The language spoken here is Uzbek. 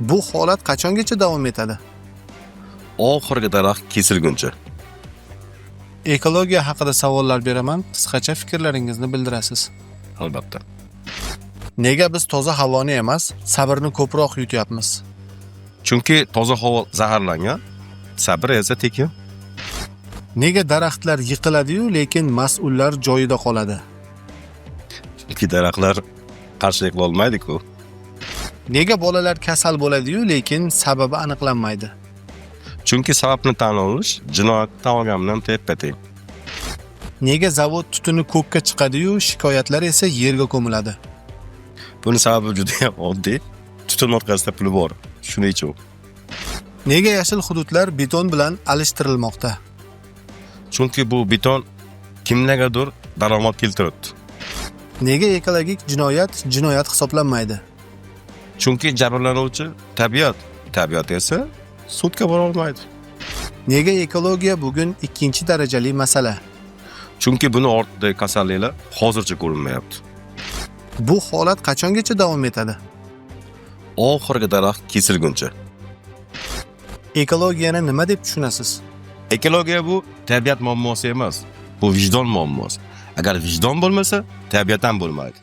Bu holat qachongacha davom etadi? Oxirgi daraxt kesilguncha. Ekologiya haqida savollar beraman, qisqacha fikrlaringizni bildirasiz. Albatta. Nega biz toza havoni emas, sabrni ko'proq yutyapmiz? Chunki toza havo zaharlangan, sabr esa tekin. Nega daraxtlar yiqiladi-yu, lekin mas'ullar joyida qoladi? Chunki daraxtlar qarshilik qila olmaydi-ku. Nega bolalar kasal bo'ladi-yu, lekin sababi aniqlanmaydi? Chunki sababni tan olish jinoyat tamoyili bilan teppa-teng. Nega zavod tutuni ko'kka chiqadi-yu, shikoyatlar esa yerga ko'miladi? Buni sababi juda ham oddiy. Tutun orqasida pul bor. Shuning uchun. Nega yashil hududlar beton bilan alishtirilmoqda? Chunki bu beton kimlargadir daromad keltiribdi. Nega ekologik jinoyat hisoblanmaydi? Chunki jabrlanuvchi tabiat esa sudga bora olmaydi. Nega ekologiya bugun ikkinchi darajali masala? Chunki buni ortidagi kasalliklar hozircha ko'rinmayapti. Bu holat qachongacha davom etadi? Oxirgi daraxt kesilguncha. Ekologiyani nima deb tushunasiz? Ekologiya bu tabiat muammosi emas, bu vijdon muammosi. Agar vijdon bo'lmasa, tabiat ham bo'lmaydi.